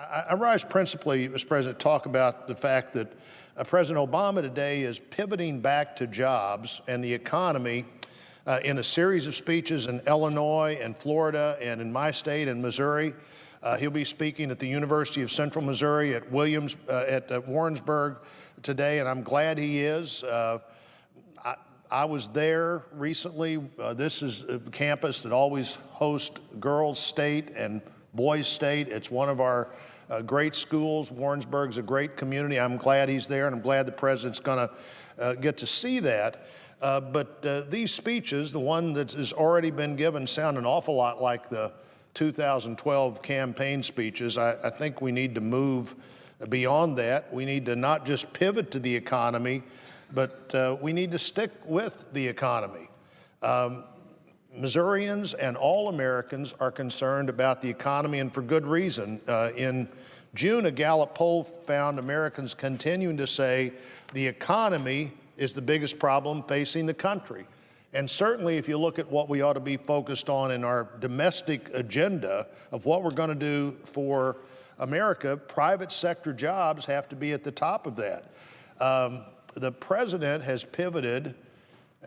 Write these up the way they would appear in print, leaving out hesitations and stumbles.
I rise principally, Mr. President, to talk about the fact that President Obama today is pivoting back to jobs and the economy in a series of speeches in Illinois and Florida and in my state in Missouri. He'll be speaking at the University of Central Missouri at Warrensburg today, and I'm glad he is. I was there recently. This is a campus that always hosts Girls State and Boys State. It's one of our great schools. Warrensburg's a great community. I'm glad he's there, and I'm glad the president's going to get to see that. But these speeches, the one that has already been given, sound an awful lot like the 2012 campaign speeches. I think we need to move beyond that. We need to not just pivot to the economy, but we need to stick with the economy. Missourians and all Americans are concerned about the economy, and for good reason. In June, a Gallup poll found Americans continuing to say the economy is the biggest problem facing the country. And certainly, if you look at what we ought to be focused on in our domestic agenda of what we're going to do for America, private sector jobs have to be at the top of that. The president has pivoted,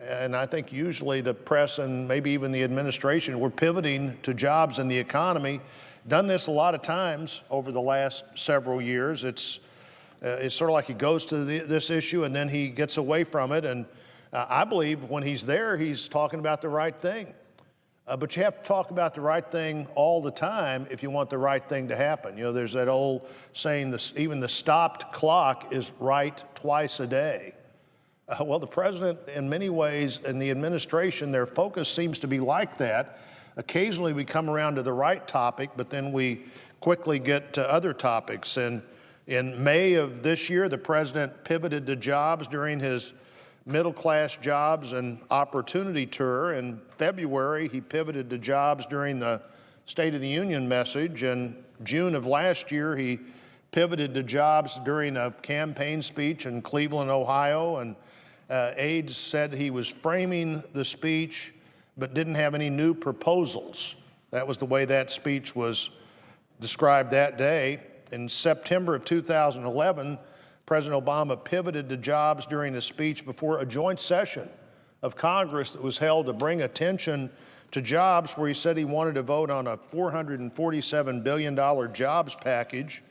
and I think usually the press and maybe even the administration, we're pivoting to jobs in the economy. Done this a lot of times over the last several years. It's sort of like he goes to this issue and then he gets away from it. And I believe when he's there, he's talking about the right thing. But you have to talk about the right thing all the time if you want the right thing to happen. You know, there's that old saying, even the stopped clock is right twice a day. Well, the president, in many ways, and the administration, their focus seems to be like that. Occasionally we come around to the right topic, but then we quickly get to other topics. And in May of this year, the president pivoted to jobs during his middle-class jobs and opportunity tour. In February, he pivoted to jobs during the State of the Union message. In June of last year, he pivoted to jobs during a campaign speech in Cleveland, Ohio. And aides said he was framing the speech but didn't have any new proposals. That was the way that speech was described that day. In September of 2011, President Obama pivoted to jobs during a speech before a joint session of Congress that was held to bring attention to jobs, where he said he wanted to vote on a $447 billion jobs package.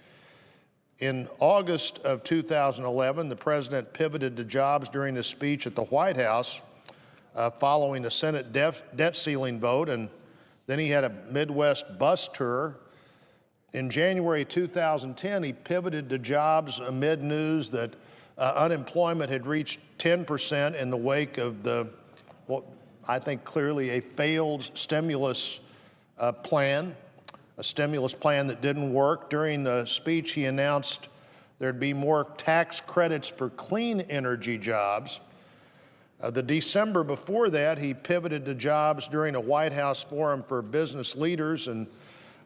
In August of 2011, the president pivoted to jobs during a speech at the White House following a Senate debt ceiling vote, and then he had a Midwest bus tour. In January 2010, he pivoted to jobs amid news that unemployment had reached 10% in the wake of what I think clearly a failed stimulus plan, a stimulus plan that didn't work. During the speech, he announced there'd be more tax credits for clean energy jobs. The December before that, he pivoted to jobs during a White House forum for business leaders, and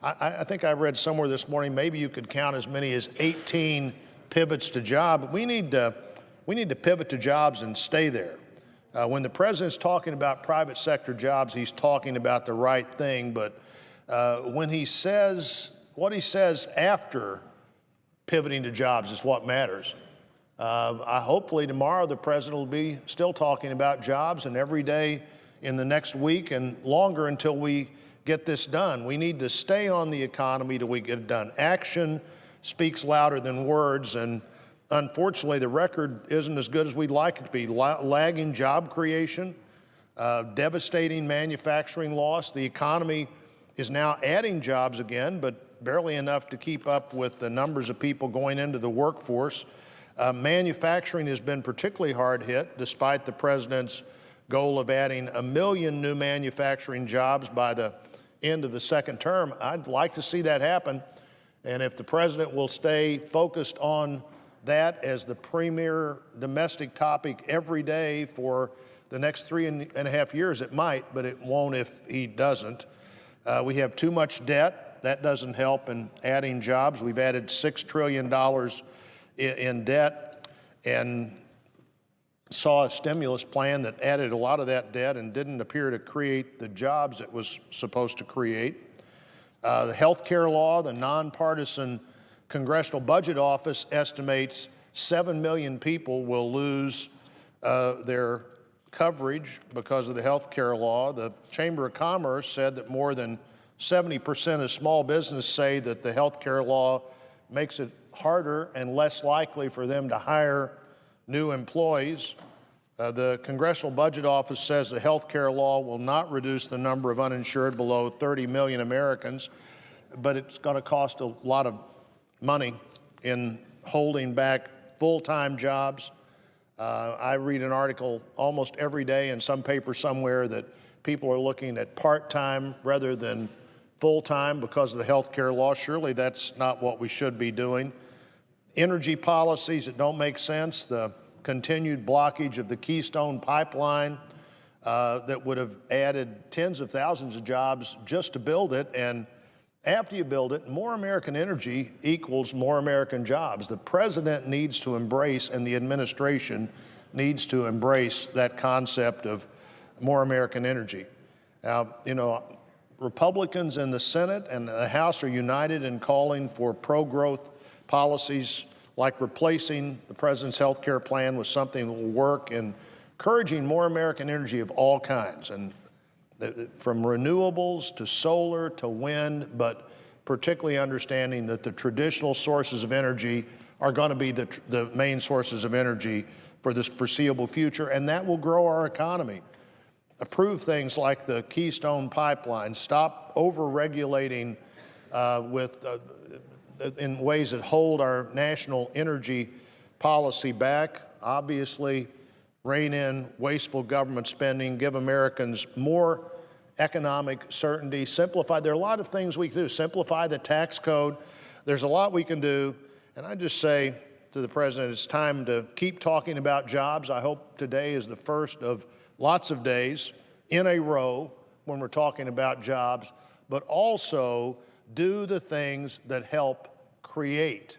I think I read somewhere this morning, maybe you could count as many as 18 pivots to job. We need to pivot to jobs and stay there. When the president's talking about private sector jobs, he's talking about the right thing, but when he says, what he says after pivoting to jobs is what matters. Hopefully tomorrow the president will be still talking about jobs, and every day in the next week and longer until we get this done. We need to stay on the economy till we get it done. Action speaks louder than words, and unfortunately the record isn't as good as we'd like it to be. Lagging job creation, devastating manufacturing loss. The economy is now adding jobs again, but barely enough to keep up with the numbers of people going into the workforce. Manufacturing has been particularly hard hit, despite the president's goal of adding 1 million new manufacturing jobs by the end of the second term. I'd like to see that happen. And if the president will stay focused on that as the premier domestic topic every day for the next 3.5 years, it might, but it won't if he doesn't. We have too much debt. That doesn't help in adding jobs. We've added $6 trillion in debt and saw a stimulus plan that added a lot of that debt and didn't appear to create the jobs it was supposed to create. The health care law, the nonpartisan Congressional Budget Office estimates 7 million people will lose their coverage because of the health care law. The Chamber of Commerce said that more than 70% of small business say that the health care law makes it harder and less likely for them to hire new employees. The Congressional Budget Office says the health care law will not reduce the number of uninsured below 30 million Americans, but it's going to cost a lot of money in holding back full-time jobs. I read an article almost every day in some paper somewhere that people are looking at part-time rather than full-time because of the health care law. Surely that's not what we should be doing. Energy policies that don't make sense, the continued blockage of the Keystone Pipeline that would have added tens of thousands of jobs just to build it. And after you build it, more American energy equals more American jobs. The president needs to embrace, and the administration needs to embrace that concept of more American energy. Now, you know, Republicans in the Senate and the House are united in calling for pro-growth policies like replacing the president's health care plan with something that will work and encouraging more American energy of all kinds, and from renewables to solar to wind, but particularly understanding that the traditional sources of energy are going to be the main sources of energy for this foreseeable future, and that will grow our economy. Approve things like the Keystone Pipeline, stop over-regulating in ways that hold our national energy policy back. Obviously, rein in wasteful government spending, give Americans more economic certainty, simplify. There are a lot of things we can do. Simplify the tax code. There's a lot we can do. And I just say to the president, it's time to keep talking about jobs. I hope today is the first of lots of days in a row when we're talking about jobs, but also do the things that help create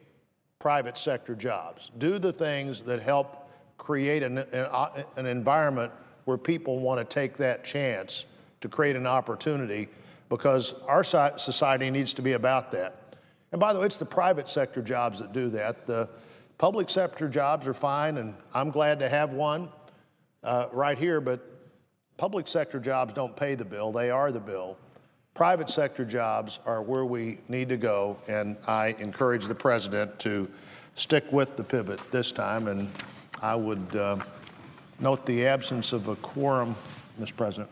private sector jobs. Do the things that help create an environment where people want to take that chance to create an opportunity, because our society needs to be about that. And by the way, it's the private sector jobs that do that. The public sector jobs are fine, and I'm glad to have one right here, but public sector jobs don't pay the bill, they are the bill. Private sector jobs are where we need to go, and I encourage the president to stick with the pivot this time, and I would note the absence of a quorum, Mr. President.